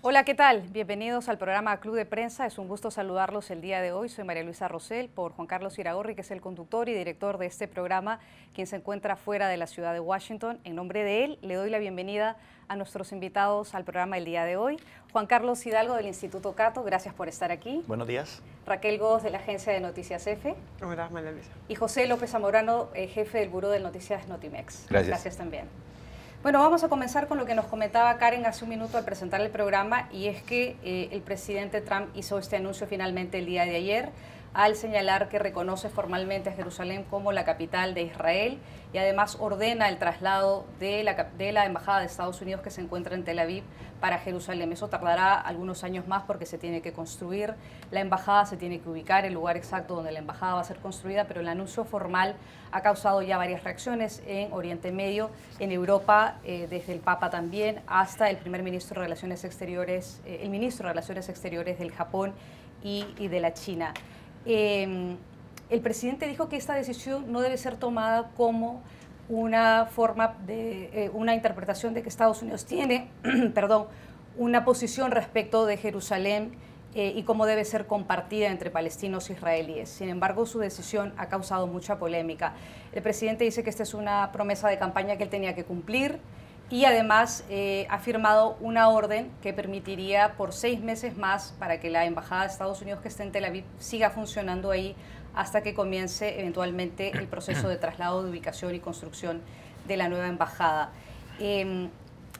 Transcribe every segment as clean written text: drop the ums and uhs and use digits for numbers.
Hola, ¿qué tal? Bienvenidos al programa Club de Prensa. Es un gusto saludarlos el día de hoy. Soy María Luisa Rosell, por Juan Carlos Iragorri, que es el conductor y director de este programa, quien se encuentra fuera de la ciudad de Washington. En nombre de él, le doy la bienvenida a nuestros invitados al programa el día de hoy. Juan Carlos Hidalgo, del Instituto Cato, gracias por estar aquí. Buenos días. Raquel Góes, de la agencia de Noticias EFE. Hola, María Luisa. Y José López Zamorano, jefe del Buró de Noticias Notimex. Gracias también. Bueno, vamos a comenzar con lo que nos comentaba Karen hace un minuto al presentar el programa, y es que el presidente Trump hizo este anuncio finalmente el día de ayer al señalar que reconoce formalmente a Jerusalén como la capital de Israel y además ordena el traslado de la Embajada de Estados Unidos, que se encuentra en Tel Aviv, para Jerusalén. Eso tardará algunos años más porque se tiene que construir la embajada, se tiene que ubicar el lugar exacto donde la embajada va a ser construida, pero el anuncio formal ha causado ya varias reacciones en Oriente Medio, en Europa, desde el Papa también, hasta el primer ministro de Relaciones Exteriores, el ministro de Relaciones Exteriores del Japón y de la China. El presidente dijo que esta decisión no debe ser tomada como una forma de una interpretación de que Estados Unidos tiene, perdón, una posición respecto de Jerusalén y cómo debe ser compartida entre palestinos e israelíes. Sin embargo, su decisión ha causado mucha polémica. El presidente dice que esta es una promesa de campaña que él tenía que cumplir, y además ha firmado una orden que permitiría por 6 meses más para que la Embajada de Estados Unidos, que está en Tel Aviv, siga funcionando ahí hasta que comience eventualmente el proceso de traslado, de ubicación y construcción de la nueva embajada.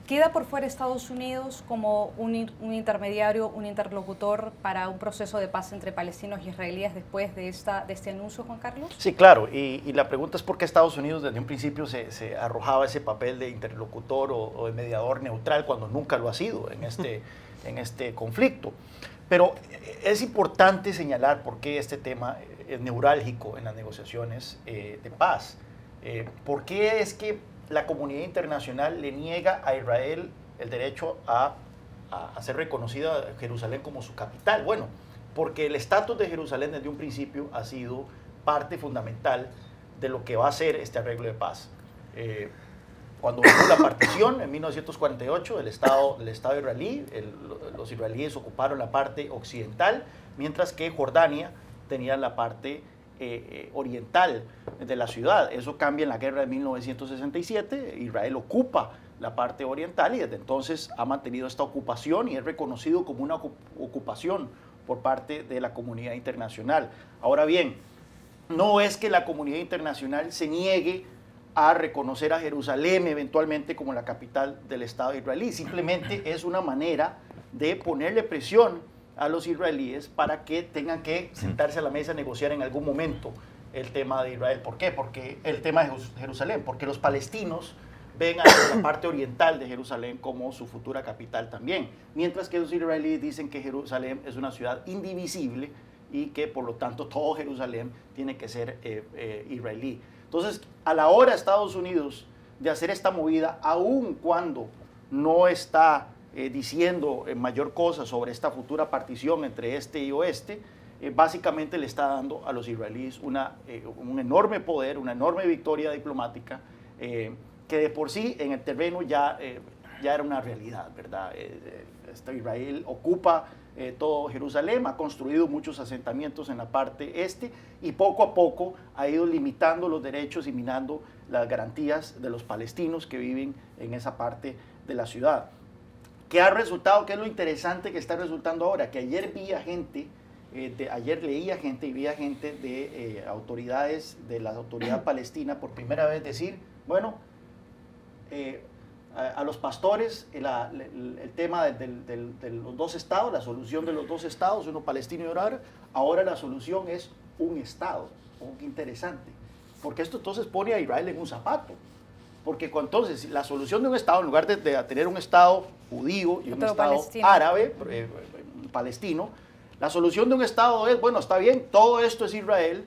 ¿Queda por fuera Estados Unidos como un intermediario, un interlocutor para un proceso de paz entre palestinos y israelíes después de este anuncio, Juan Carlos? Sí, claro, y la pregunta es por qué Estados Unidos desde un principio se arrojaba ese papel de interlocutor o de mediador neutral cuando nunca lo ha sido en este conflicto. Pero es importante señalar por qué este tema es neurálgico en las negociaciones de paz. ¿Por qué es que la comunidad internacional le niega a Israel el derecho a ser reconocida Jerusalén como su capital? Bueno, porque el estatus de Jerusalén desde un principio ha sido parte fundamental de lo que va a ser este arreglo de paz. Cuando hubo la partición en 1948 del Estado israelí, los israelíes ocuparon la parte occidental, mientras que Jordania tenía la parte oriental de la ciudad. Eso cambia en la guerra de 1967, Israel ocupa la parte oriental y desde entonces ha mantenido esta ocupación y es reconocido como una ocupación por parte de la comunidad internacional. Ahora bien, no es que la comunidad internacional se niegue a reconocer a Jerusalén eventualmente como la capital del Estado israelí, simplemente es una manera de ponerle presión a los israelíes para que tengan que sentarse a la mesa a negociar en algún momento el tema de Israel. ¿Por qué? Porque el tema de Jerusalén, porque los palestinos ven a la parte oriental de Jerusalén como su futura capital también, mientras que los israelíes dicen que Jerusalén es una ciudad indivisible y que por lo tanto todo Jerusalén tiene que ser israelí. Entonces, a la hora de Estados Unidos de hacer esta movida, aun cuando no está diciendo mayor cosa sobre esta futura partición entre este y oeste, básicamente le está dando a los israelíes un enorme poder, una enorme victoria diplomática, que de por sí en el terreno ya era una realidad, ¿verdad? Israel ocupa todo Jerusalén, ha construido muchos asentamientos en la parte este y poco a poco ha ido limitando los derechos y minando las garantías de los palestinos que viven en esa parte de la ciudad. ¿Qué ha resultado? ¿Qué es lo interesante que está resultando ahora? Que ayer veía gente, ayer leía gente y veía gente de autoridades de la autoridad palestina por primera vez decir, bueno, a los pastores el tema de los dos estados, la solución de los dos estados, uno palestino y otro árabe, ahora la solución es un estado. Oh, qué interesante, porque esto entonces pone a Israel en un zapato. Porque entonces la solución de un Estado, en lugar de tener un Estado judío y un Estado árabe, palestino, la solución de un Estado es, bueno, está bien, todo esto es Israel,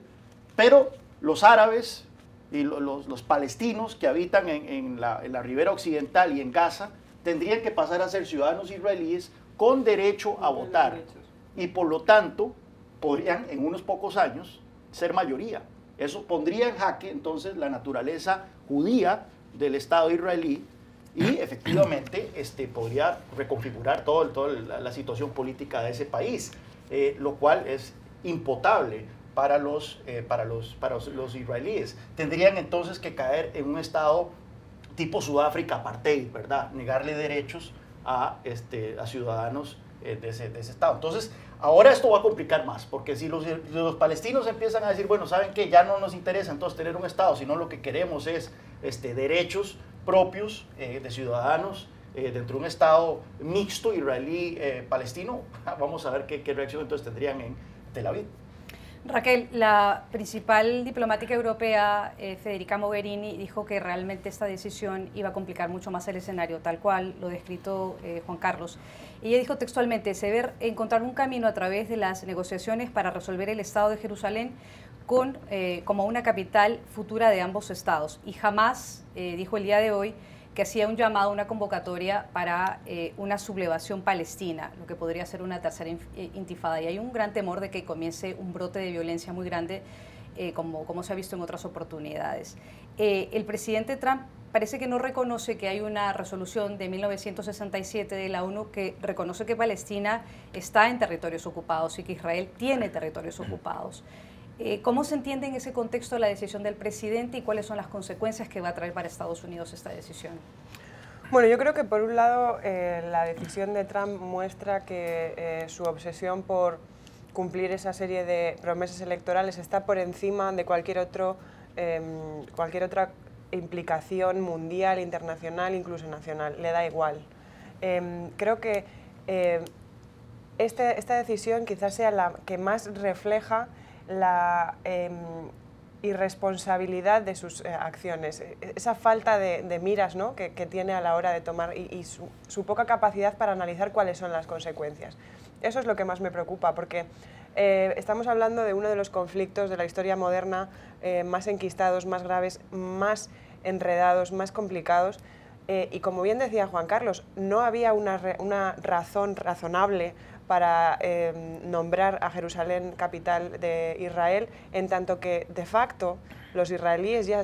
pero los árabes y los palestinos que habitan en la ribera occidental y en Gaza tendrían que pasar a ser ciudadanos israelíes con derecho a votar. Y por lo tanto, podrían en unos pocos años ser mayoría. Eso pondría en jaque entonces la naturaleza judía del Estado israelí y efectivamente podría reconfigurar toda la situación política de ese país, lo cual es impotable para los israelíes. Tendrían entonces que caer en un estado tipo Sudáfrica apartheid, ¿verdad? Negarle derechos a ciudadanos de ese estado. Entonces, ahora esto va a complicar más, porque si los palestinos empiezan a decir, bueno, ¿saben qué? Ya no nos interesa entonces tener un estado, sino lo que queremos es derechos propios de ciudadanos dentro de un estado mixto israelí-palestino, vamos a ver qué reacción entonces tendrían en Tel Aviv. Raquel, la principal diplomática europea, Federica Mogherini, dijo que realmente esta decisión iba a complicar mucho más el escenario, tal cual lo descrito Juan Carlos. Ella dijo textualmente, se debe encontrar un camino a través de las negociaciones para resolver el Estado de Jerusalén como una capital futura de ambos estados. Y jamás, dijo el día de hoy, que hacía un llamado, una convocatoria para una sublevación palestina, lo que podría ser una tercera intifada. Y hay un gran temor de que comience un brote de violencia muy grande, como se ha visto en otras oportunidades. El presidente Trump parece que no reconoce que hay una resolución de 1967 de la ONU que reconoce que Palestina está en territorios ocupados y que Israel tiene territorios ocupados. ¿Cómo se entiende en ese contexto la decisión del presidente y cuáles son las consecuencias que va a traer para Estados Unidos esta decisión? Bueno, yo creo que por un lado la decisión de Trump muestra que su obsesión por cumplir esa serie de promesas electorales está por encima de cualquier otra implicación mundial, internacional, incluso nacional. Le da igual. Creo que esta decisión quizás sea la que más refleja la irresponsabilidad de sus acciones, esa falta de miras, ¿no?, que tiene a la hora de tomar y su poca capacidad para analizar cuáles son las consecuencias. Eso es lo que más me preocupa, porque estamos hablando de uno de los conflictos de la historia moderna más enquistados, más graves, más enredados, más complicados, y como bien decía Juan Carlos, no había una razón razonable para nombrar a Jerusalén capital de Israel, en tanto que de facto los israelíes ya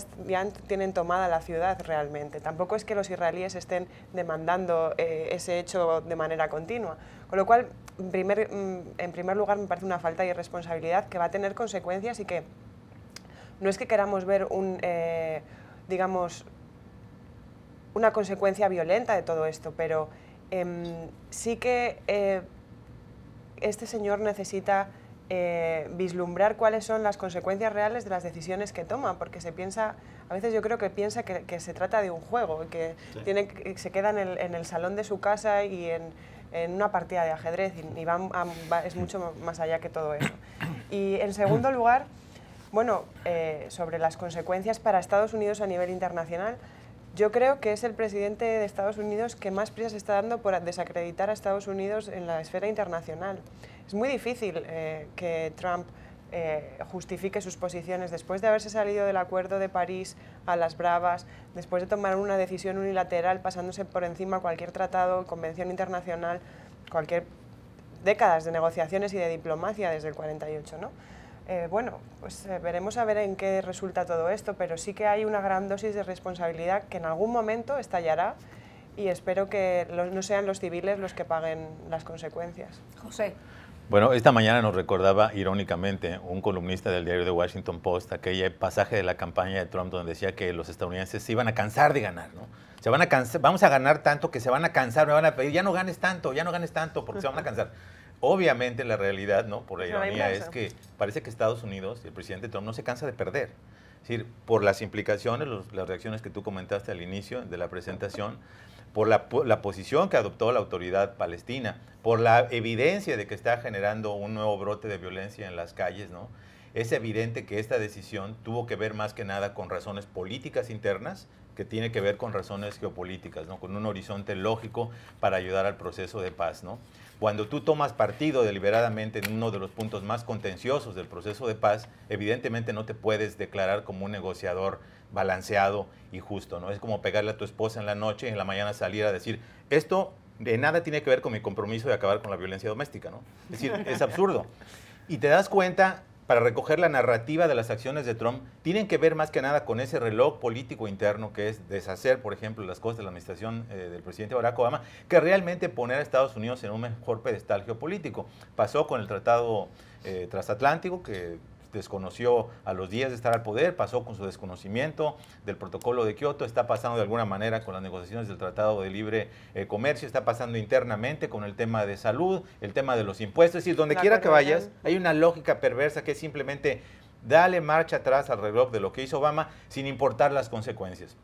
tienen tomada la ciudad realmente. Tampoco es que los israelíes estén demandando ese hecho de manera continua. Con lo cual, en primer lugar, me parece una falta de irresponsabilidad que va a tener consecuencias y que no es que queramos ver digamos, una consecuencia violenta de todo esto, pero sí que este señor necesita vislumbrar cuáles son las consecuencias reales de las decisiones que toma, porque a veces yo creo que piensa que se trata de un juego, que sí, se queda en el salón de su casa y en una partida de ajedrez, y es mucho más allá que todo eso. Y en segundo lugar, bueno, sobre las consecuencias para Estados Unidos a nivel internacional, yo creo que es el presidente de Estados Unidos que más prisa se está dando por desacreditar a Estados Unidos en la esfera internacional. Es muy difícil que Trump justifique sus posiciones después de haberse salido del Acuerdo de París a las bravas, después de tomar una decisión unilateral pasándose por encima cualquier tratado, convención internacional, cualquier décadas de negociaciones y de diplomacia desde el 48, ¿no? Bueno, pues veremos a ver en qué resulta todo esto, pero sí que hay una gran dosis de responsabilidad que en algún momento estallará y espero que no sean los civiles los que paguen las consecuencias. José. Bueno, esta mañana nos recordaba irónicamente un columnista del diario The Washington Post aquel pasaje de la campaña de Trump donde decía que los estadounidenses se iban a cansar de ganar, ¿no? Se van a cansar, vamos a ganar tanto que se van a cansar, me van a pedir, ya no ganes tanto, porque se van a cansar. Obviamente la realidad, ¿no?, por la ironía, es que parece que Estados Unidos, el presidente Trump, no se cansa de perder. Es decir, por las implicaciones, las reacciones que tú comentaste al inicio de la presentación, por la posición que adoptó la autoridad palestina, por la evidencia de que está generando un nuevo brote de violencia en las calles, ¿no? Es evidente que esta decisión tuvo que ver más que nada con razones políticas internas, que tiene que ver con razones geopolíticas, ¿no?, con un horizonte lógico para ayudar al proceso de paz, ¿no? Cuando tú tomas partido deliberadamente en uno de los puntos más contenciosos del proceso de paz, evidentemente no te puedes declarar como un negociador balanceado y justo, ¿no? Es como pegarle a tu esposa en la noche y en la mañana salir a decir, esto de nada tiene que ver con mi compromiso de acabar con la violencia doméstica, ¿no? Es decir, es absurdo. Y te das cuenta para recoger la narrativa de las acciones de Trump, tienen que ver más que nada con ese reloj político interno que es deshacer, por ejemplo, las cosas de la administración del presidente Barack Obama, que realmente poner a Estados Unidos en un mejor pedestal geopolítico. Pasó con el tratado transatlántico, que desconoció a los días de estar al poder, pasó con su desconocimiento del protocolo de Kioto, está pasando de alguna manera con las negociaciones del Tratado de Libre Comercio, está pasando internamente con el tema de salud, el tema de los impuestos, es decir, donde quiera que vayas, hay una lógica perversa que es simplemente dale marcha atrás al reloj de lo que hizo Obama sin importar las consecuencias.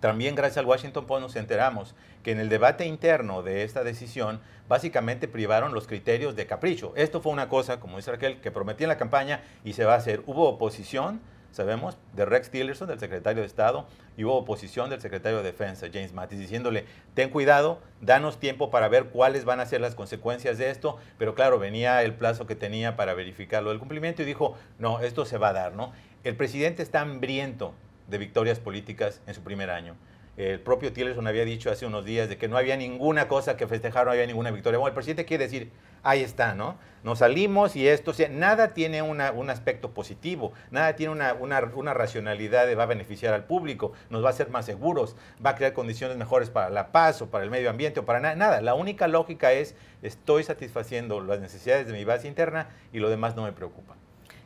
También gracias al Washington Post nos enteramos que en el debate interno de esta decisión básicamente privaron los criterios de capricho. Esto fue una cosa, como dice Raquel, que prometía en la campaña y se va a hacer. Hubo oposición, sabemos, de Rex Tillerson, del secretario de Estado, y hubo oposición del secretario de Defensa, James Mattis, diciéndole, ten cuidado, danos tiempo para ver cuáles van a ser las consecuencias de esto, pero claro, venía el plazo que tenía para verificarlo del cumplimiento y dijo, no, esto se va a dar, ¿no? El presidente está hambriento de victorias políticas en su primer año. El propio Tillerson había dicho hace unos días de que no había ninguna cosa que festejar, no había ninguna victoria. Bueno, el presidente quiere decir, ahí está, ¿no? Nos salimos y esto, o sea, nada tiene un aspecto positivo, nada tiene una racionalidad de va a beneficiar al público, nos va a hacer más seguros, va a crear condiciones mejores para la paz o para el medio ambiente o para nada. La única lógica es, estoy satisfaciendo las necesidades de mi base interna y lo demás no me preocupa.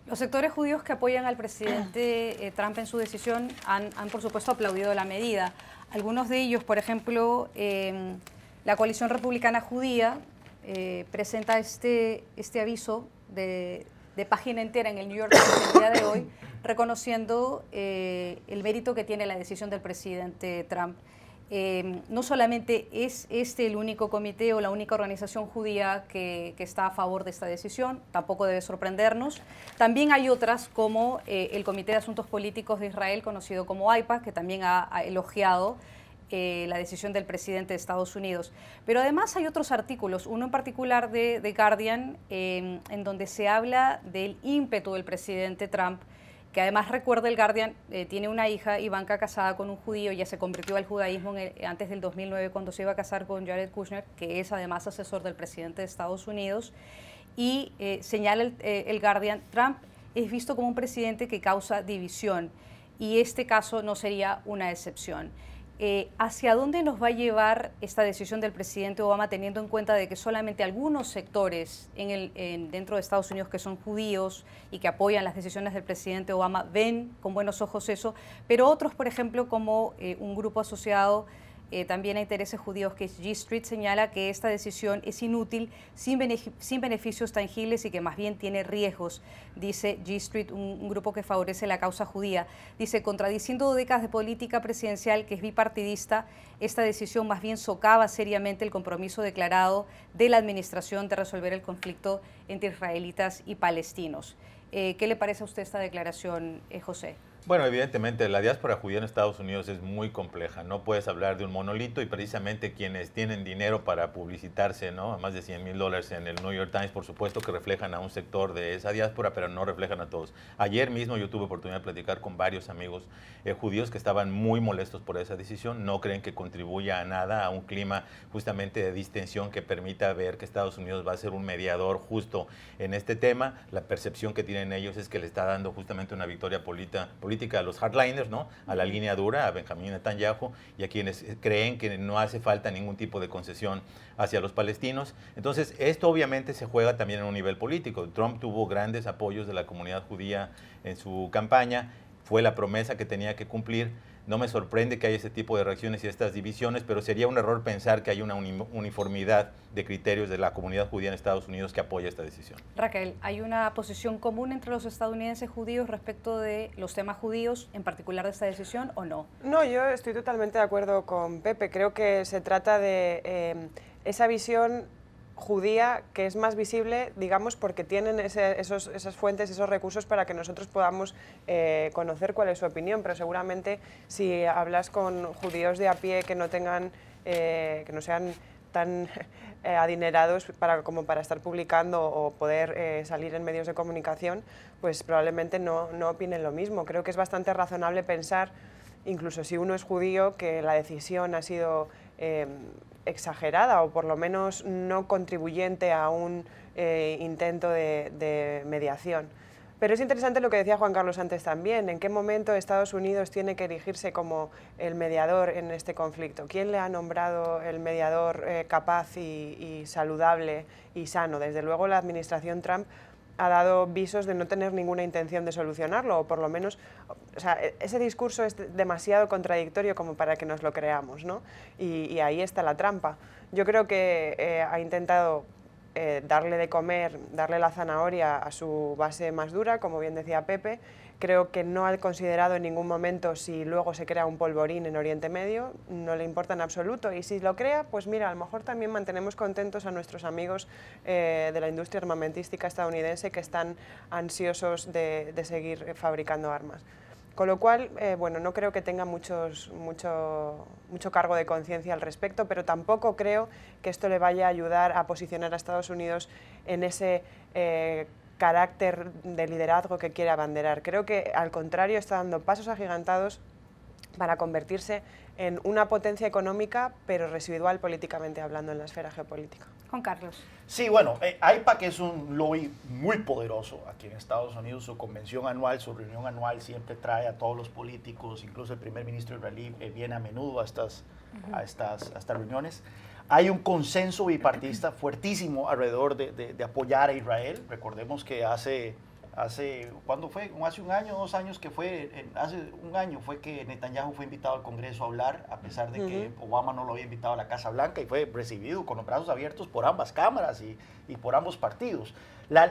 Los sectores judíos que apoyan al presidente Trump en su decisión han, por supuesto, aplaudido la medida. Algunos de ellos, por ejemplo, la coalición republicana judía presenta este aviso de página entera en el New York Times el día de hoy, reconociendo el mérito que tiene la decisión del presidente Trump. No solamente es este el único comité o la única organización judía que está a favor de esta decisión, tampoco debe sorprendernos. También hay otras como el Comité de Asuntos Políticos de Israel, conocido como AIPAC, que también ha elogiado la decisión del presidente de Estados Unidos. Pero además hay otros artículos, uno en particular de The Guardian, en donde se habla del ímpetu del presidente Trump, que además, recuerda, el Guardian tiene una hija, Ivanka, casada con un judío, ya se convirtió al judaísmo antes del 2009 cuando se iba a casar con Jared Kushner, que es además asesor del presidente de Estados Unidos, y señala el Guardian, Trump es visto como un presidente que causa división, y este caso no sería una excepción. ¿Hacia dónde nos va a llevar esta decisión del presidente Obama, teniendo en cuenta de que solamente algunos sectores dentro de Estados Unidos que son judíos y que apoyan las decisiones del presidente Obama ven con buenos ojos eso, pero otros, por ejemplo, como un grupo asociado también a intereses judíos, que es G Street, señala que esta decisión es inútil, sin beneficios tangibles y que más bien tiene riesgos, dice G Street, un grupo que favorece la causa judía. Dice, contradiciendo décadas de política presidencial que es bipartidista, esta decisión más bien socava seriamente el compromiso declarado de la administración de resolver el conflicto entre israelitas y palestinos. ¿Qué le parece a usted esta declaración, José? Bueno, evidentemente la diáspora judía en Estados Unidos es muy compleja. No puedes hablar de un monolito y precisamente quienes tienen dinero para publicitarse, ¿no?, a más de $100,000 en el New York Times, por supuesto que reflejan a un sector de esa diáspora, pero no reflejan a todos. Ayer mismo yo tuve oportunidad de platicar con varios amigos judíos que estaban muy molestos por esa decisión. No creen que contribuya a nada, a un clima justamente de distensión que permita ver que Estados Unidos va a ser un mediador justo en este tema. La percepción que tienen ellos es que le está dando justamente una victoria política a los hardliners, ¿no?, a la línea dura, a Benjamín Netanyahu, y a quienes creen que no hace falta ningún tipo de concesión hacia los palestinos. Entonces, esto obviamente se juega también en un nivel político. Trump tuvo grandes apoyos de la comunidad judía en su campaña, fue la promesa que tenía que cumplir. No me sorprende que haya ese tipo de reacciones y estas divisiones, pero sería un error pensar que hay una uniformidad de criterios de la comunidad judía en Estados Unidos que apoya esta decisión. Raquel, ¿hay una posición común entre los estadounidenses judíos respecto de los temas judíos, en particular de esta decisión, o no? No, yo estoy totalmente de acuerdo con Pepe. Creo que se trata de esa visión judía que es más visible, digamos, porque tienen esas fuentes, esos recursos para que nosotros podamos conocer cuál es su opinión, pero seguramente si hablas con judíos de a pie que no tengan, que no sean tan adinerados como para estar publicando o poder salir en medios de comunicación, pues probablemente no opinen lo mismo. Creo que es bastante razonable pensar, incluso si uno es judío, que la decisión ha sido exagerada o por lo menos no contribuyente a un intento de mediación. Pero es interesante lo que decía Juan Carlos antes también, en qué momento Estados Unidos tiene que erigirse como el mediador en este conflicto. ¿Quién le ha nombrado el mediador capaz y saludable y sano? Desde luego la administración Trump ha dado visos de no tener ninguna intención de solucionarlo, o por lo menos, o sea, ese discurso es demasiado contradictorio como para que nos lo creamos, ¿no? Y ahí está la trampa. Yo creo que ha intentado darle de comer, darle la zanahoria a su base más dura, como bien decía Pepe. Creo que no ha considerado en ningún momento si luego se crea un polvorín en Oriente Medio, no le importa en absoluto, y si lo crea, pues mira, a lo mejor también mantenemos contentos a nuestros amigos de la industria armamentística estadounidense que están ansiosos de seguir fabricando armas. Con lo cual, bueno, no creo que tenga mucho cargo de conciencia al respecto, pero tampoco creo que esto le vaya a ayudar a posicionar a Estados Unidos en ese carácter de liderazgo que quiere abanderar. Creo que, al contrario, está dando pasos agigantados para convertirse en una potencia económica, pero residual políticamente hablando en la esfera geopolítica. Juan Carlos. Sí, bueno, AIPAC es un lobby muy poderoso aquí en Estados Unidos. Su convención anual, su reunión anual siempre trae a todos los políticos, incluso el primer ministro israelí viene a menudo a estas reuniones. Hay un consenso bipartidista fuertísimo alrededor de apoyar a Israel. Recordemos que ¿cuándo fue? Hace un año, 2 años que fue, hace un año fue que Netanyahu fue invitado al Congreso a hablar, a pesar de que Obama no lo había invitado a la Casa Blanca, y fue recibido con los brazos abiertos por ambas cámaras y por ambos partidos.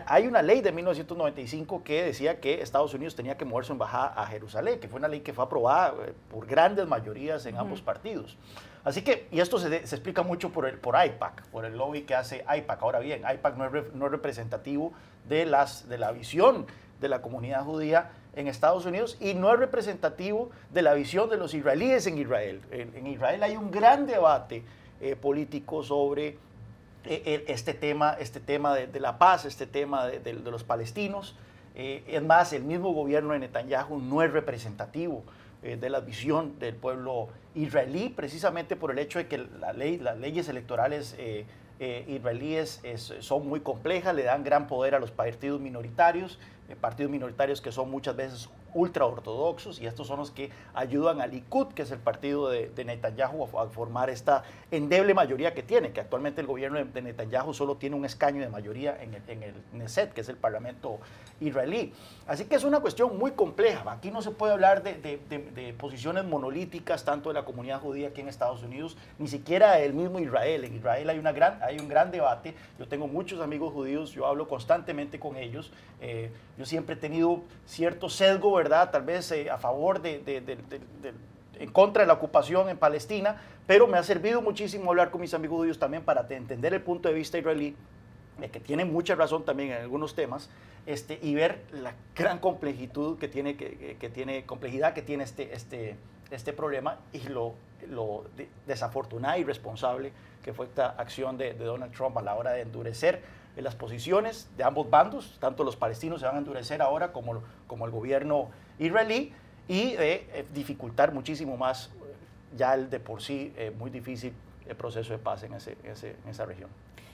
Hay una ley de 1995 que decía que Estados Unidos tenía que mover su embajada a Jerusalén, que fue una ley que fue aprobada por grandes mayorías en ambos partidos. Así que, y esto se explica mucho por AIPAC, por el lobby que hace AIPAC. Ahora bien, AIPAC no es representativo de la visión de la comunidad judía en Estados Unidos, y no es representativo de la visión de los israelíes en Israel. En Israel hay un gran debate político sobre este tema de la paz, este tema de los palestinos. Es más, el mismo gobierno de Netanyahu no es representativo de la visión del pueblo israelí, precisamente por el hecho de que las leyes electorales israelíes son muy complejas, le dan gran poder a los partidos minoritarios que son muchas veces ultraortodoxos, y estos son los que ayudan al Likud, que es el partido de Netanyahu, a formar esta endeble mayoría que tiene, que actualmente el gobierno de Netanyahu solo tiene un escaño de mayoría en el Knesset, que es el parlamento israelí. Así que es una cuestión muy compleja. Aquí no se puede hablar de posiciones monolíticas, tanto de la comunidad judía aquí en Estados Unidos, ni siquiera del mismo Israel. En Israel hay un gran debate. Yo tengo muchos amigos judíos, yo hablo constantemente con ellos. Yo siempre he tenido cierto sesgo, ¿verdad? Tal vez a favor en contra de la ocupación en Palestina, pero me ha servido muchísimo hablar con mis amigos judíos también para entender el punto de vista israelí, que tiene mucha razón también en algunos temas, y ver la gran complejidad que tiene este problema, y lo desafortunada y irresponsable que fue esta acción de Donald Trump a la hora de endurecer las posiciones de ambos bandos. Tanto los palestinos se van a endurecer ahora como el gobierno israelí, y dificultar muchísimo más ya el de por sí muy difícil el proceso de paz en esa región.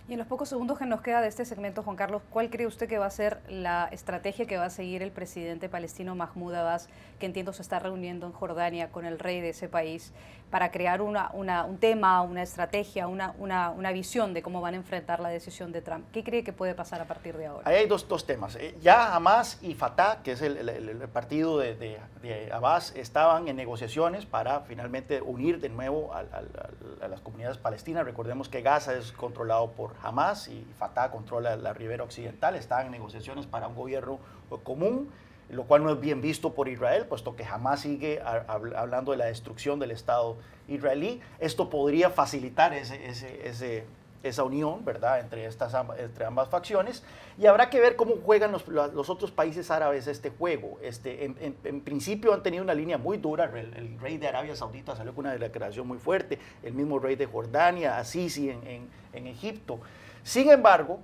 Y en los pocos segundos que nos queda de este segmento, Juan Carlos, ¿cuál cree usted que va a ser la estrategia que va a seguir el presidente palestino Mahmoud Abbas, que entiendo se está reuniendo en Jordania con el rey de ese país, para crear un tema, una estrategia, una visión de cómo van a enfrentar la decisión de Trump? ¿Qué cree que puede pasar a partir de ahora? Ahí hay dos temas. Ya Hamas y Fatah, que es el partido de Abbas, estaban en negociaciones para finalmente unir de nuevo a las comunidades palestinas. Recordemos que Gaza es controlado por Hamas y Fatah controla la ribera occidental. Estaban en negociaciones para un gobierno común, lo cual no es bien visto por Israel, puesto que Hamas sigue hablando de la destrucción del Estado israelí. Esto podría facilitar esa unión, ¿verdad?, entre ambas facciones, y habrá que ver cómo juegan los otros países árabes este juego. En principio han tenido una línea muy dura. El rey de Arabia Saudita salió con una declaración muy fuerte, el mismo rey de Jordania, Asisi en Egipto. Sin embargo,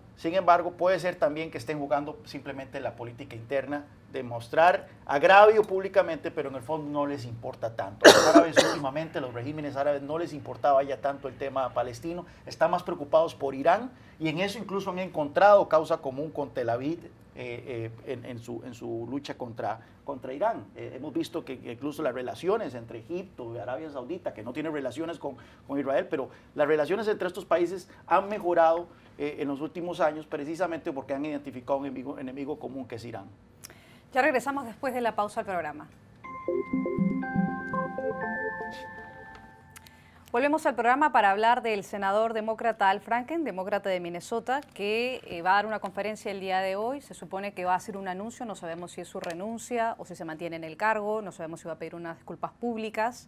puede ser también que estén jugando simplemente la política interna, demostrar agravio públicamente, pero en el fondo no les importa tanto. Los árabes últimamente, los regímenes árabes, no les importaba ya tanto el tema palestino, están más preocupados por Irán, y en eso incluso han encontrado causa común con Tel Aviv, en su lucha contra Irán. Hemos visto que incluso las relaciones entre Egipto y Arabia Saudita, que no tiene relaciones con Israel, pero las relaciones entre estos países han mejorado en los últimos años precisamente porque han identificado un enemigo común que es Irán. Ya regresamos después de la pausa al programa. Volvemos al programa para hablar del senador demócrata Al Franken, demócrata de Minnesota, que va a dar una conferencia el día de hoy. Se supone que va a hacer un anuncio, no sabemos si es su renuncia o si se mantiene en el cargo, no sabemos si va a pedir unas disculpas públicas.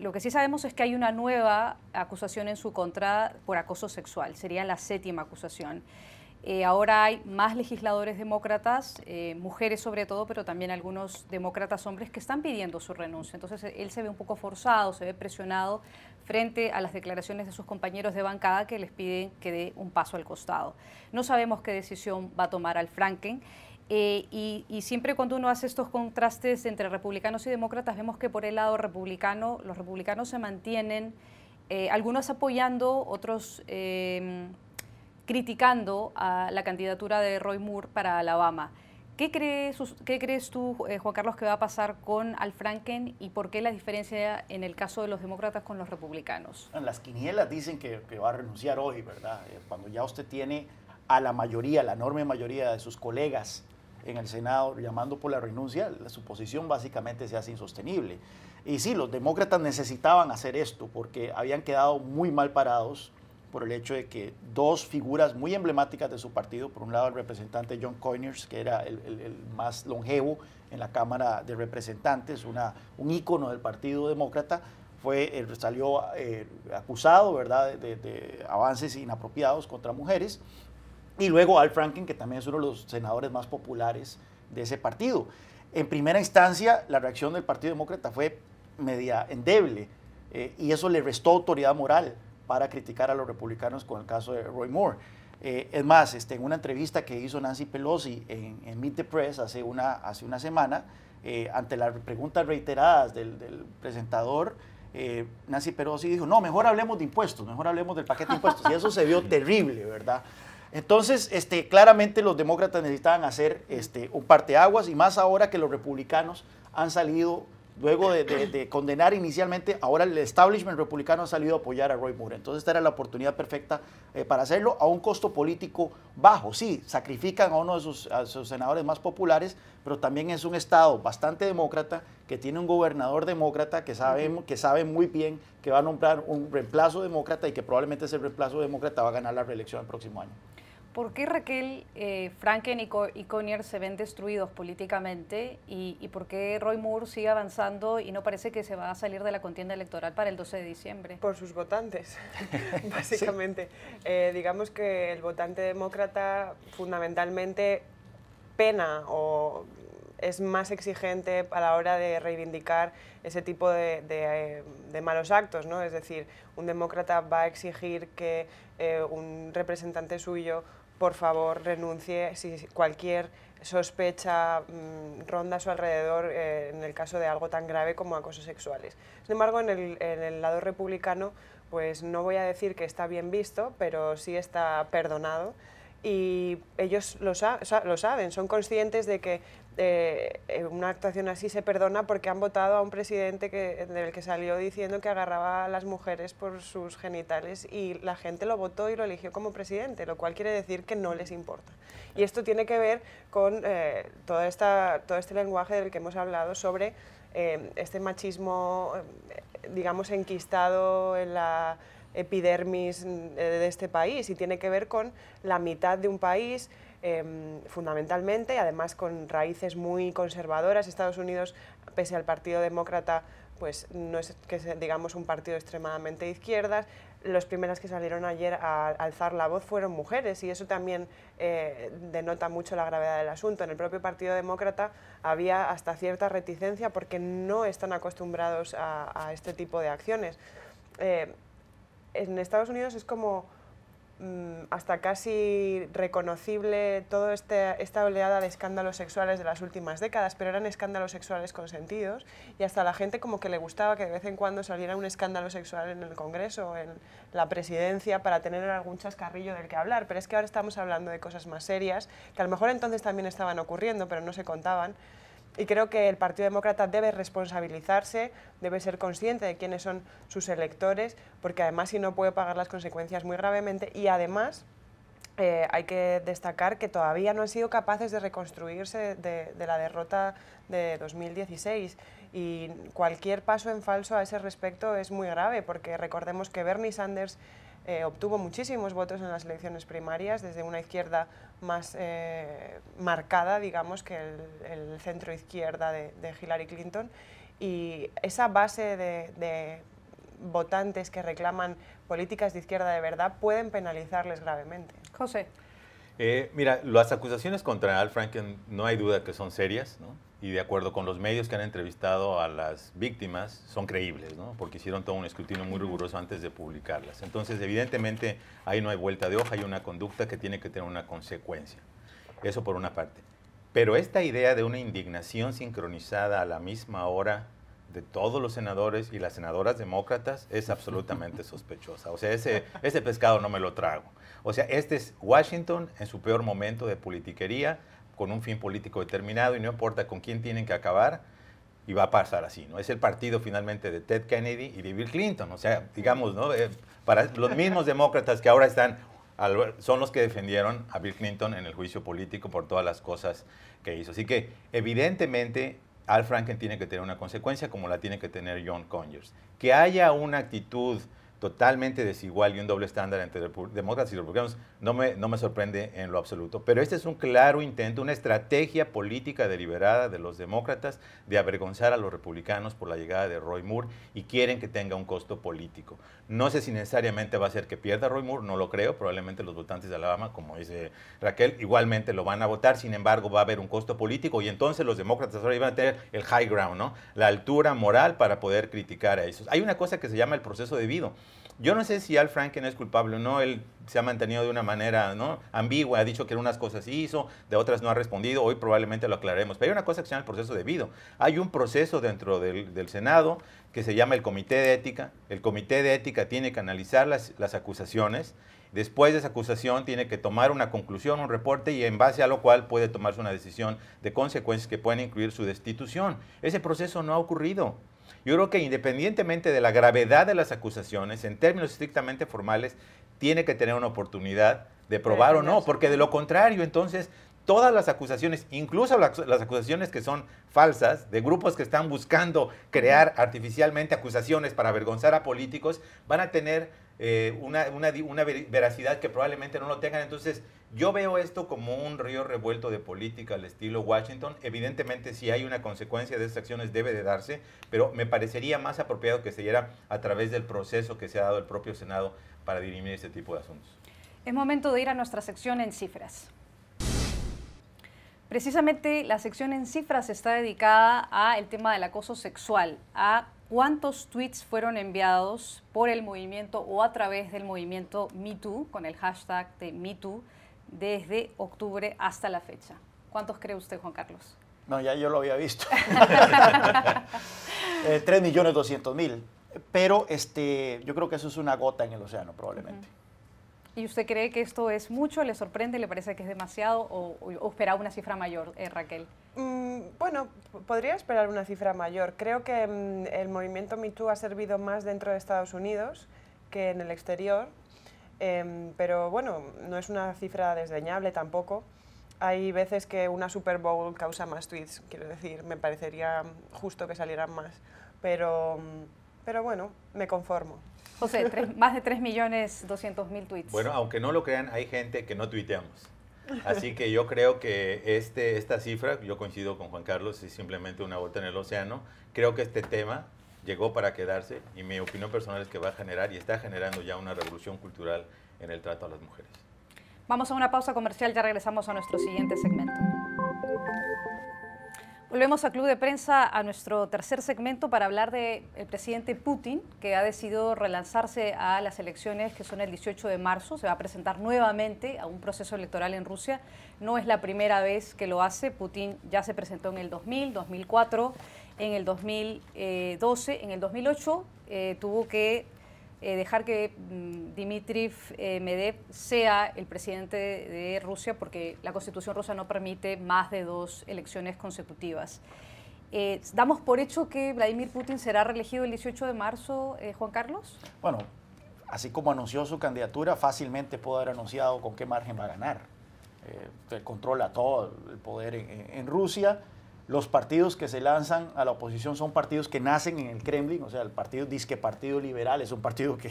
Lo que sí sabemos es que hay una nueva acusación en su contra por acoso sexual, sería la 7ª acusación. Ahora hay más legisladores demócratas, mujeres sobre todo, pero también algunos demócratas hombres que están pidiendo su renuncia. Entonces él se ve un poco forzado, se ve presionado frente a las declaraciones de sus compañeros de bancada que les piden que dé un paso al costado. No sabemos qué decisión va a tomar Al Franken. Y siempre cuando uno hace estos contrastes entre republicanos y demócratas, vemos que por el lado republicano, los republicanos se mantienen, algunos apoyando, otros criticando a la candidatura de Roy Moore para Alabama. ¿Qué crees tú, Juan Carlos, que va a pasar con Al Franken y por qué la diferencia en el caso de los demócratas con los republicanos? Las quinielas dicen que va a renunciar hoy, ¿verdad? Cuando ya usted tiene a la mayoría, la enorme mayoría de sus colegas en el Senado llamando por la renuncia, su posición básicamente se hace insostenible. Y sí, los demócratas necesitaban hacer esto porque habían quedado muy mal parados por el hecho de que dos figuras muy emblemáticas de su partido, por un lado el representante John Conyers, que era el más longevo en la Cámara de Representantes, un ícono del Partido Demócrata, salió acusado, ¿verdad?, de avances inapropiados contra mujeres, y luego Al Franken, que también es uno de los senadores más populares de ese partido. En primera instancia, la reacción del Partido Demócrata fue media endeble, y eso le restó autoridad moral para criticar a los republicanos con el caso de Roy Moore. Es más, en una entrevista que hizo Nancy Pelosi en Meet the Press hace una semana, ante las preguntas reiteradas del presentador, Nancy Pelosi dijo, no, mejor hablemos de impuestos, mejor hablemos del paquete de impuestos. Y eso se vio terrible, ¿verdad? Entonces, claramente los demócratas necesitaban hacer un parteaguas, y más ahora que los republicanos han salido, luego de condenar inicialmente, ahora el establishment republicano ha salido a apoyar a Roy Moore. Entonces esta era la oportunidad perfecta para hacerlo a un costo político bajo. Sí, sacrifican a uno de sus senadores más populares, pero también es un estado bastante demócrata, que tiene un gobernador demócrata que sabe muy bien que va a nombrar un reemplazo demócrata y que probablemente ese reemplazo demócrata va a ganar la reelección el próximo año. ¿Por qué Raquel, Franken y Conyers se ven destruidos políticamente y por qué Roy Moore sigue avanzando y no parece que se va a salir de la contienda electoral para el 12 de diciembre? Por sus votantes, básicamente. Sí. Digamos que el votante demócrata fundamentalmente pena o es más exigente a la hora de reivindicar ese tipo de malos actos, ¿no? Es decir, un demócrata va a exigir que un representante suyo, por favor, renuncie si cualquier sospecha ronda a su alrededor en el caso de algo tan grave como acosos sexuales. Sin embargo, en el lado republicano, pues no voy a decir que está bien visto, pero sí está perdonado, y ellos lo saben, son conscientes de que una actuación así se perdona porque han votado a un presidente del que salió diciendo que agarraba a las mujeres por sus genitales, y la gente lo votó y lo eligió como presidente, lo cual quiere decir que no les importa. Y esto tiene que ver con todo este lenguaje del que hemos hablado sobre este machismo, digamos, enquistado en la epidermis de este país, y tiene que ver con la mitad de un país fundamentalmente, y además con raíces muy conservadoras. Estados Unidos, pese al Partido Demócrata, pues no es que sea, digamos, un partido extremadamente de izquierdas. Los primeros que salieron ayer a alzar la voz fueron mujeres, y eso también denota mucho la gravedad del asunto. En el propio Partido Demócrata había hasta cierta reticencia porque no están acostumbrados a este tipo de acciones. En Estados Unidos es como hasta casi reconocible toda esta oleada de escándalos sexuales de las últimas décadas, pero eran escándalos sexuales consentidos y hasta a la gente como que le gustaba que de vez en cuando saliera un escándalo sexual en el Congreso o en la presidencia para tener algún chascarrillo del que hablar, pero es que ahora estamos hablando de cosas más serias, que a lo mejor entonces también estaban ocurriendo, pero no se contaban. Y creo que el Partido Demócrata debe responsabilizarse, debe ser consciente de quiénes son sus electores, porque además si no puede pagar las consecuencias muy gravemente y además hay que destacar que todavía no han sido capaces de reconstruirse de la derrota de 2016 y cualquier paso en falso a ese respecto es muy grave, porque recordemos que Bernie Sanders obtuvo muchísimos votos en las elecciones primarias desde una izquierda más marcada, digamos, que el centro izquierda de Hillary Clinton, y esa base de votantes que reclaman políticas de izquierda de verdad pueden penalizarles gravemente. José. Mira, las acusaciones contra Al Franken no hay duda que son serias, ¿no? Y de acuerdo con los medios que han entrevistado a las víctimas, son creíbles, ¿no? Porque hicieron todo un escrutinio muy riguroso antes de publicarlas. Entonces, evidentemente, ahí no hay vuelta de hoja, hay una conducta que tiene que tener una consecuencia. Eso por una parte. Pero esta idea de una indignación sincronizada a la misma hora de todos los senadores y las senadoras demócratas es absolutamente sospechosa. O sea, ese pescado no me lo trago. O sea, este es Washington en su peor momento de politiquería, con un fin político determinado y no importa con quién tienen que acabar, y va a pasar así, ¿no? Es el partido finalmente de Ted Kennedy y de Bill Clinton, o sea, digamos, ¿no? Para los mismos demócratas que ahora están, son los que defendieron a Bill Clinton en el juicio político por todas las cosas que hizo. Así que, evidentemente, Al Franken tiene que tener una consecuencia como la tiene que tener John Conyers. Que haya una actitud totalmente desigual y un doble estándar entre demócratas y republicanos no me sorprende en lo absoluto. Pero este es un claro intento, una estrategia política deliberada de los demócratas de avergonzar a los republicanos por la llegada de Roy Moore y quieren que tenga un costo político. No sé si necesariamente va a ser que pierda Roy Moore, no lo creo. Probablemente los votantes de Alabama, como dice Raquel, igualmente lo van a votar. Sin embargo, va a haber un costo político y entonces los demócratas ahora iban a tener el high ground, ¿no? La altura moral para poder criticar a esos. Hay una cosa que se llama el proceso debido. Yo no sé si Al Franken es culpable o no, él se ha mantenido de una manera, ¿no?, ambigua, ha dicho que unas cosas hizo, de otras no ha respondido, hoy probablemente lo aclararemos, pero hay una cosa que se llama el proceso debido. Hay un proceso dentro del Senado que se llama el Comité de Ética. El Comité de Ética tiene que analizar las acusaciones, después de esa acusación tiene que tomar una conclusión, un reporte, y en base a lo cual puede tomarse una decisión de consecuencias que pueden incluir su destitución. Ese proceso no ha ocurrido. Yo creo que independientemente de la gravedad de las acusaciones, en términos estrictamente formales, tiene que tener una oportunidad de probar o no, porque de lo contrario, entonces, todas las acusaciones, incluso las acusaciones que son falsas, de grupos que están buscando crear artificialmente acusaciones para avergonzar a políticos, van a tener una veracidad que probablemente no lo tengan. Entonces, yo veo esto como un río revuelto de política al estilo Washington. Evidentemente, si hay una consecuencia de esas acciones, debe de darse, pero me parecería más apropiado que se diera a través del proceso que se ha dado el propio Senado para dirimir este tipo de asuntos. Es momento de ir a nuestra sección en cifras. Precisamente la sección en cifras está dedicada al tema del acoso sexual, a cuántos tweets fueron enviados por el movimiento o a través del movimiento MeToo, con el hashtag de MeToo, desde octubre hasta la fecha. ¿Cuántos cree usted, Juan Carlos? No, ya yo lo había visto. 3.200.000. Pero yo creo que eso es una gota en el océano, probablemente. ¿Y usted cree que esto es mucho? ¿Le sorprende? ¿Le parece que es demasiado? ¿O esperaba una cifra mayor, Raquel? Bueno, podría esperar una cifra mayor. Creo que el movimiento MeToo ha servido más dentro de Estados Unidos que en el exterior. Pero bueno, no es una cifra desdeñable tampoco. Hay veces que una Super Bowl causa más tweets, quiero decir, me parecería justo que salieran más. Pero bueno, me conformo. José, más de 3.200.000 tweets. Bueno, aunque no lo crean, hay gente que no tuiteamos. Así que yo creo que esta cifra, yo coincido con Juan Carlos, es simplemente una gota en el océano. Creo que este tema llegó para quedarse y mi opinión personal es que va a generar y está generando ya una revolución cultural en el trato a las mujeres. Vamos a una pausa comercial, ya regresamos a nuestro siguiente segmento. Volvemos a Club de Prensa, a nuestro tercer segmento para hablar del presidente Putin, que ha decidido relanzarse a las elecciones que son el 18 de marzo. Se va a presentar nuevamente a un proceso electoral en Rusia. No es la primera vez que lo hace. Putin ya se presentó en el 2000, 2004, en el 2012, en el 2008 tuvo que dejar que Dmitry Medvedev sea el presidente de Rusia porque la Constitución rusa no permite más de 2 elecciones consecutivas. ¿Damos por hecho que Vladimir Putin será reelegido el 18 de marzo, Juan Carlos? Bueno, así como anunció su candidatura, fácilmente pudo haber anunciado con qué margen va a ganar. Controla todo el poder en Rusia. Los partidos que se lanzan a la oposición son partidos que nacen en el Kremlin, o sea, el partido disque Partido Liberal es un partido que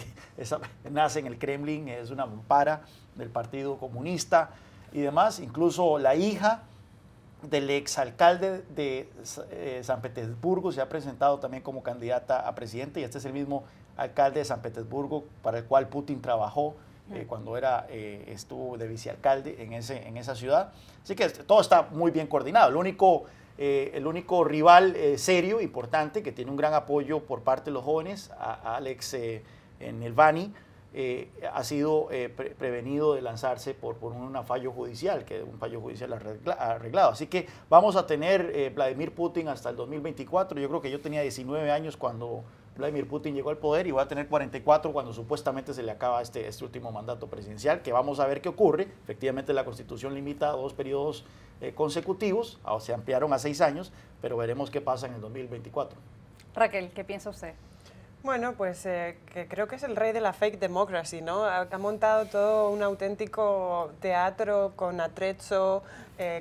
nace en el Kremlin, es una ampara del Partido Comunista y demás. Incluso la hija del exalcalde de San Petersburgo se ha presentado también como candidata a presidente y este es el mismo alcalde de San Petersburgo para el cual Putin trabajó cuando estuvo de vicealcalde en esa ciudad. Así que todo está muy bien coordinado. El único rival serio, importante, que tiene un gran apoyo por parte de los jóvenes, a Alex Navalny, ha sido prevenido de lanzarse por un fallo judicial, arreglado. Así que vamos a tener Vladimir Putin hasta el 2024. Yo creo que yo tenía 19 años cuando Vladimir Putin llegó al poder y voy a tener 44 cuando supuestamente se le acaba este último mandato presidencial, que vamos a ver qué ocurre. Efectivamente la Constitución limita a 2 periodos consecutivos, se ampliaron a 6 años, pero veremos qué pasa en el 2024. Raquel, ¿qué piensa usted? Bueno, pues que creo que es el rey de la fake democracy, ¿no? Ha montado todo un auténtico teatro con atrezzo,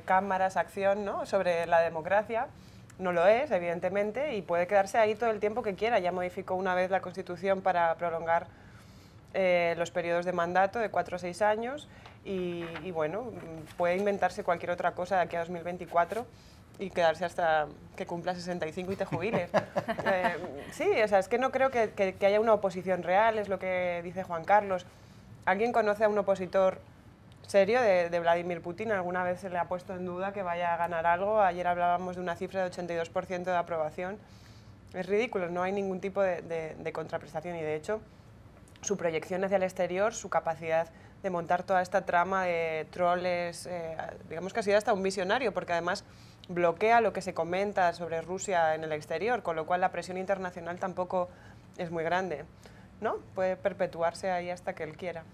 cámaras, acción, ¿no? Sobre la democracia. No lo es, evidentemente, y puede quedarse ahí todo el tiempo que quiera. Ya modificó una vez la Constitución para prolongar los periodos de mandato de 4 o 6 años y bueno, puede inventarse cualquier otra cosa de aquí a 2024 y quedarse hasta que cumpla 65 y te jubiles. Sí, o sea, es que no creo que haya una oposición real, es lo que dice Juan Carlos. ¿Alguien conoce a un opositor serio de Vladimir Putin? ¿Alguna vez se le ha puesto en duda que vaya a ganar algo? Ayer hablábamos de una cifra de 82% de aprobación. Es ridículo, no hay ningún tipo de contraprestación y de hecho su proyección hacia el exterior, su capacidad de montar toda esta trama de troles, digamos que ha sido hasta un visionario porque además bloquea lo que se comenta sobre Rusia en el exterior, con lo cual la presión internacional tampoco es muy grande, ¿no? Puede perpetuarse ahí hasta que él quiera.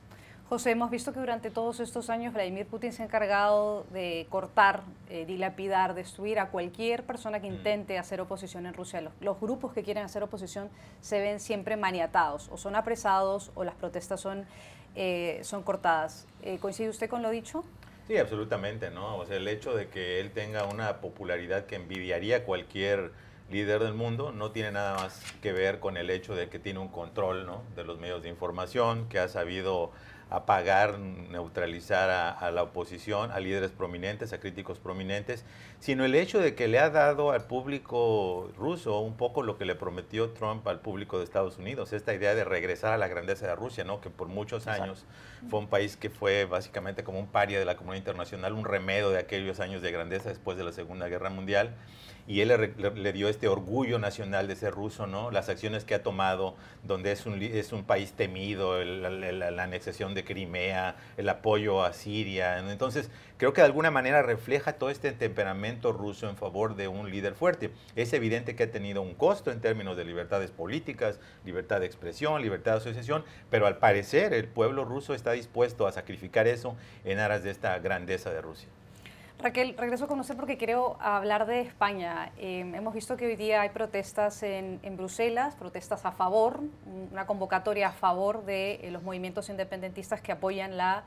José, hemos visto que durante todos estos años Vladimir Putin se ha encargado de cortar, dilapidar, destruir a cualquier persona que intente hacer oposición en Rusia. Los grupos que quieren hacer oposición se ven siempre maniatados, o son apresados o las protestas son cortadas. ¿Coincide usted con lo dicho? Sí, absolutamente, ¿no? O sea, el hecho de que él tenga una popularidad que envidiaría a cualquier líder del mundo no tiene nada más que ver con el hecho de que tiene un control, ¿no?, de los medios de información, que ha sabido apagar, neutralizar a la oposición, a líderes prominentes, a críticos prominentes, sino el hecho de que le ha dado al público ruso un poco lo que le prometió Trump al público de Estados Unidos, esta idea de regresar a la grandeza de Rusia, ¿no?, que por muchos años fue un país que fue básicamente como un paria de la comunidad internacional, un remedio de aquellos años de grandeza después de la Segunda Guerra Mundial. Y él le dio este orgullo nacional de ser ruso, ¿no? Las acciones que ha tomado, donde es un país temido, la anexación de Crimea, el apoyo a Siria. Entonces, creo que de alguna manera refleja todo este temperamento ruso en favor de un líder fuerte. Es evidente que ha tenido un costo en términos de libertades políticas, libertad de expresión, libertad de asociación, pero al parecer el pueblo ruso está dispuesto a sacrificar eso en aras de esta grandeza de Rusia. Raquel, regreso con usted porque quiero hablar de España. Hemos visto que hoy día hay protestas en Bruselas, protestas a favor, una convocatoria a favor de los movimientos independentistas que apoyan la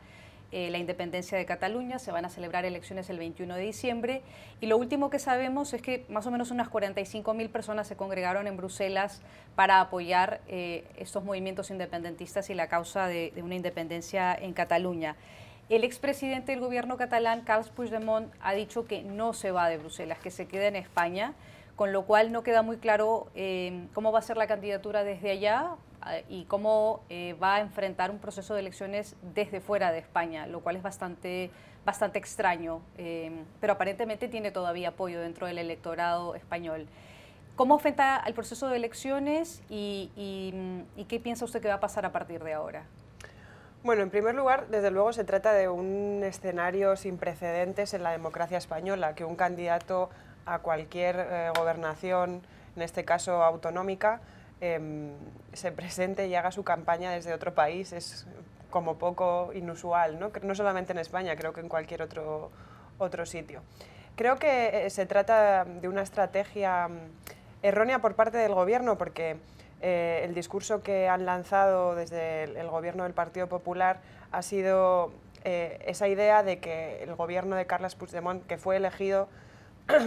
independencia de Cataluña. Se van a celebrar elecciones el 21 de diciembre y lo último que sabemos es que más o menos unas 45.000 personas se congregaron en Bruselas para apoyar estos movimientos independentistas y la causa de una independencia en Cataluña. El expresidente del gobierno catalán, Carles Puigdemont, ha dicho que no se va de Bruselas, que se queda en España, con lo cual no queda muy claro cómo va a ser la candidatura desde allá. y cómo va a enfrentar un proceso de elecciones desde fuera de España, lo cual es bastante extraño, pero aparentemente tiene todavía apoyo dentro del electorado español. ¿Cómo enfrenta al proceso de elecciones y qué piensa usted que va a pasar a partir de ahora? Bueno, en primer lugar, desde luego se trata de un escenario sin precedentes en la democracia española, que un candidato a cualquier gobernación, en este caso autonómica, se presente y haga su campaña desde otro país. Es como poco inusual, ¿no? No solamente en España, creo que en cualquier otro sitio. Creo que se trata de una estrategia errónea por parte del gobierno, porque el discurso que han lanzado desde el gobierno del Partido Popular ha sido esa idea de que el gobierno de Carles Puigdemont, que fue elegido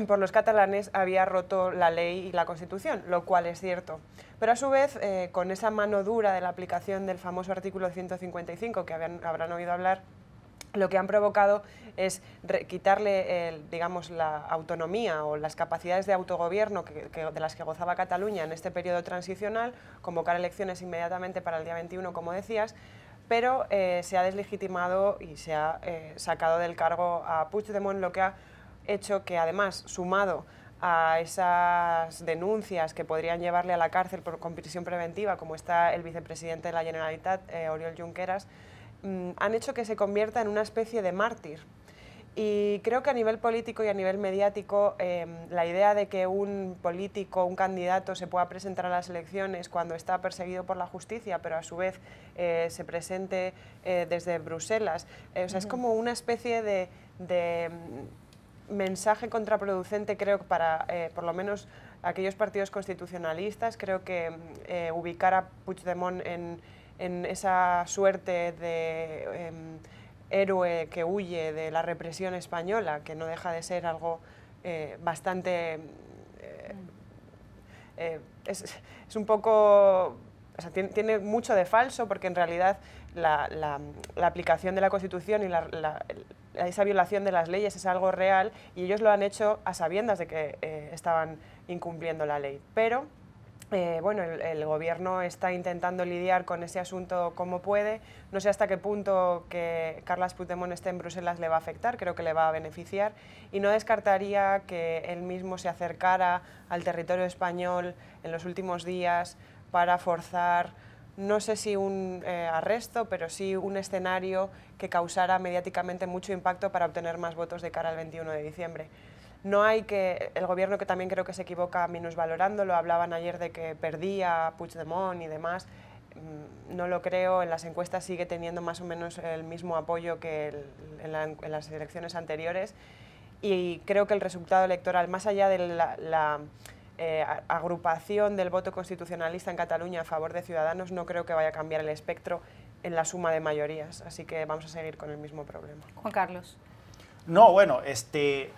por los catalanes, había roto la ley y la Constitución, lo cual es cierto. Pero a su vez, con esa mano dura de la aplicación del famoso artículo 155, que habrán oído hablar, lo que han provocado es quitarle, digamos, la autonomía o las capacidades de autogobierno de las que gozaba Cataluña en este periodo transicional, convocar elecciones inmediatamente para el día 21, como decías, pero se ha deslegitimado y se ha sacado del cargo a Puigdemont, lo que ha hecho que, además, sumado a esas denuncias que podrían llevarle a la cárcel con prisión preventiva, como está el vicepresidente de la Generalitat, Oriol Junqueras, han hecho que se convierta en una especie de mártir. Y creo que a nivel político y a nivel mediático, la idea de que un político, un candidato, se pueda presentar a las elecciones cuando está perseguido por la justicia, pero a su vez se presente desde Bruselas, o sea, es como una especie de mensaje contraproducente, creo, para por lo menos aquellos partidos constitucionalistas. Creo que ubicar a Puigdemont en esa suerte de héroe que huye de la represión española, que no deja de ser algo bastante... es un poco... O sea, tiene mucho de falso, porque en realidad la aplicación de la Constitución y esa violación de las leyes es algo real, y ellos lo han hecho a sabiendas de que estaban incumpliendo la ley. Pero bueno, el gobierno está intentando lidiar con ese asunto como puede. No sé hasta qué punto que Carles Puigdemont esté en Bruselas le va a afectar, creo que le va a beneficiar, y no descartaría que él mismo se acercara al territorio español en los últimos días para forzar, no sé si un arresto, pero sí un escenario que causara mediáticamente mucho impacto para obtener más votos de cara al 21 de diciembre. No hay que... El gobierno, que también creo que se equivoca minusvalorándolo, hablaban ayer de que perdía Puigdemont y demás. No lo creo, en las encuestas sigue teniendo más o menos el mismo apoyo que en las elecciones anteriores, y creo que el resultado electoral, más allá de la agrupación del voto constitucionalista en Cataluña a favor de Ciudadanos, no creo que vaya a cambiar el espectro en la suma de mayorías, así que vamos a seguir con el mismo problema. Juan Carlos. No, bueno,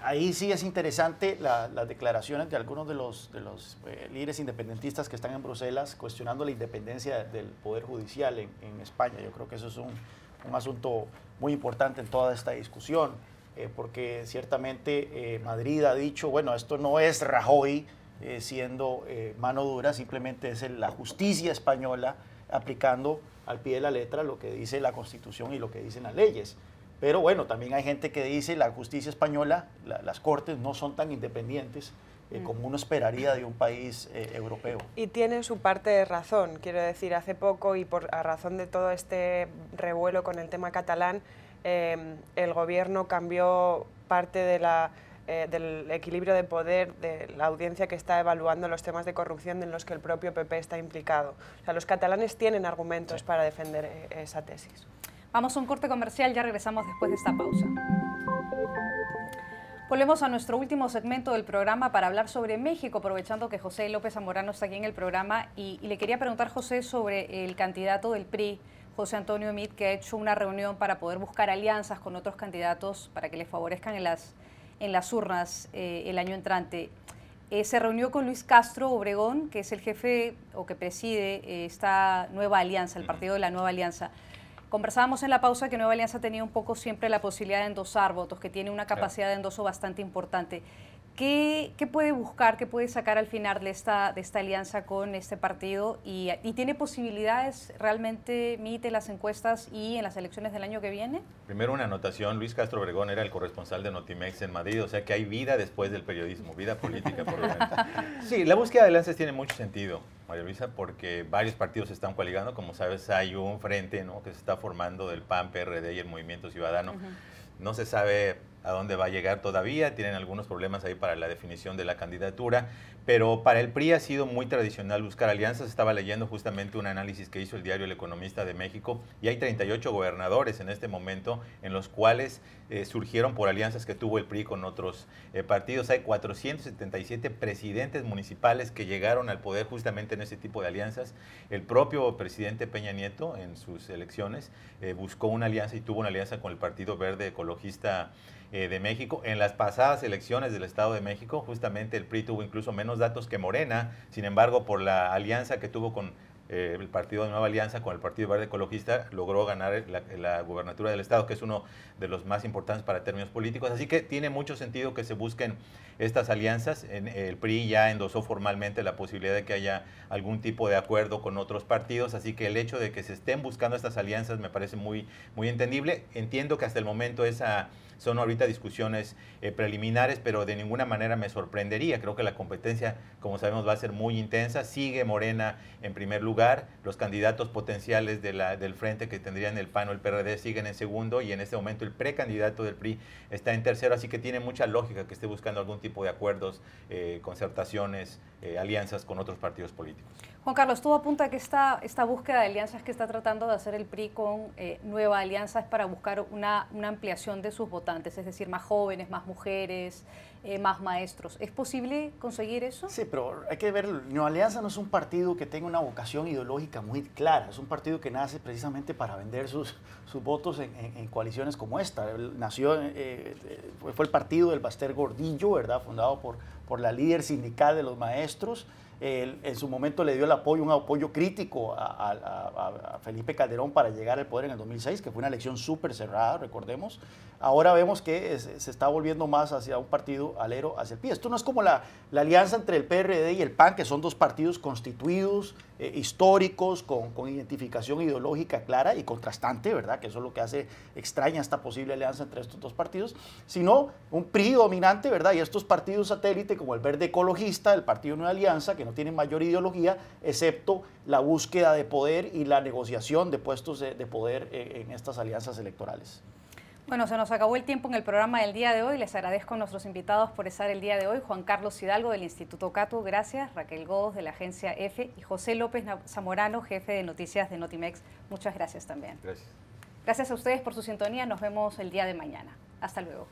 ahí sí es interesante las declaraciones de algunos de los líderes independentistas que están en Bruselas cuestionando la independencia del Poder Judicial en España. Yo creo que eso es un asunto muy importante en toda esta discusión, porque ciertamente Madrid ha dicho, bueno, esto no es Rajoy siendo mano dura, simplemente es la justicia española aplicando al pie de la letra lo que dice la Constitución y lo que dicen las leyes. Pero bueno, también hay gente que dice la justicia española, las cortes no son tan independientes como uno esperaría de un país europeo. Y tiene su parte de razón, quiero decir, hace poco, y a razón de todo este revuelo con el tema catalán, el gobierno cambió parte del equilibrio de poder de la audiencia que está evaluando los temas de corrupción en los que el propio PP está implicado. O sea, los catalanes tienen argumentos para defender esa tesis. Vamos a un corte comercial, ya regresamos después de esta pausa. Volvemos a nuestro último segmento del programa para hablar sobre México, aprovechando que José López Zamorano está aquí en el programa, y le quería preguntar, José, sobre el candidato del PRI, José Antonio Meade, que ha hecho una reunión para poder buscar alianzas con otros candidatos para que le favorezcan en las urnas el año entrante. Se reunió con Luis Castro Obregón, que es el jefe o que preside esta nueva alianza, el partido de la Nueva Alianza. Conversábamos en la pausa que Nueva Alianza tenía un poco siempre la posibilidad de endosar votos, que tiene una capacidad de endoso bastante importante. ¿Qué puede buscar, qué puede sacar al final de esta alianza con este partido? ¿Y tiene posibilidades realmente, Mite, las encuestas y en las elecciones del año que viene? Primero una anotación, Luis Castro Obregón era el corresponsal de Notimex en Madrid, o sea que hay vida después del periodismo, vida política por lo menos. Sí, la búsqueda de alianzas tiene mucho sentido, María Luisa, porque varios partidos se están coaligando. Como sabes, hay un frente, ¿no?, que se está formando del PAN, PRD y el Movimiento Ciudadano. No se sabe a dónde va a llegar todavía, tienen algunos problemas ahí para la definición de la candidatura, pero para el PRI ha sido muy tradicional buscar alianzas. Estaba leyendo justamente un análisis que hizo el diario El Economista de México, y hay 38 gobernadores en este momento en los cuales surgieron por alianzas que tuvo el PRI con otros partidos. Hay 477 presidentes municipales que llegaron al poder justamente en ese tipo de alianzas. El propio presidente Peña Nieto en sus elecciones buscó una alianza y tuvo una alianza con el Partido Verde Ecologista de México. En las pasadas elecciones del Estado de México, justamente el PRI tuvo incluso menos datos que Morena. Sin embargo, por la alianza que tuvo con el Partido de Nueva Alianza, con el Partido Verde Ecologista, logró ganar la gubernatura del Estado, que es uno de los más importantes para términos políticos. Así que tiene mucho sentido que se busquen estas alianzas. El PRI ya endosó formalmente la posibilidad de que haya algún tipo de acuerdo con otros partidos, así que el hecho de que se estén buscando estas alianzas me parece muy entendible. Entiendo que hasta el momento son ahorita discusiones preliminares, pero de ninguna manera me sorprendería. Creo que la competencia, como sabemos, va a ser muy intensa. Sigue Morena en primer lugar, los candidatos potenciales del frente que tendrían el PAN o el PRD siguen en segundo, y en este momento el precandidato del PRI está en tercero, así que tiene mucha lógica que esté buscando algún tipo de acuerdos, concertaciones, alianzas con otros partidos políticos. Juan Carlos, todo apunta a que esta búsqueda de alianzas que está tratando de hacer el PRI con Nueva Alianza es para buscar una ampliación de sus votantes, es decir, más jóvenes, más mujeres, más maestros. ¿Es posible conseguir eso? Sí, pero hay que ver, Nueva Alianza no es un partido que tenga una vocación ideológica muy clara, es un partido que nace precisamente para vender sus votos en coaliciones como esta. Nació, fue el partido del Baster Gordillo, ¿verdad?, fundado por la líder sindical de los maestros. En su momento le dio un apoyo crítico a Felipe Calderón para llegar al poder en el 2006, que fue una elección súper cerrada, recordemos. Ahora vemos que se está volviendo más hacia un partido alero hacia el PRI. Esto no es como la alianza entre el PRD y el PAN, que son dos partidos constituidos, históricos, con identificación ideológica clara y contrastante, ¿verdad?, que eso es lo que hace extraña esta posible alianza entre estos dos partidos, sino un PRI dominante, ¿verdad?, y estos partidos satélite como el Verde Ecologista, el Partido Nueva Alianza, que no tienen mayor ideología, excepto la búsqueda de poder y la negociación de puestos de poder en estas alianzas electorales. Bueno, se nos acabó el tiempo en el programa del día de hoy. Les agradezco a nuestros invitados por estar el día de hoy. Juan Carlos Hidalgo del Instituto Catu, gracias. Raquel Godos de la agencia EFE y José López Zamorano, jefe de noticias de Notimex. Muchas gracias también. Gracias. Gracias a ustedes por su sintonía. Nos vemos el día de mañana. Hasta luego.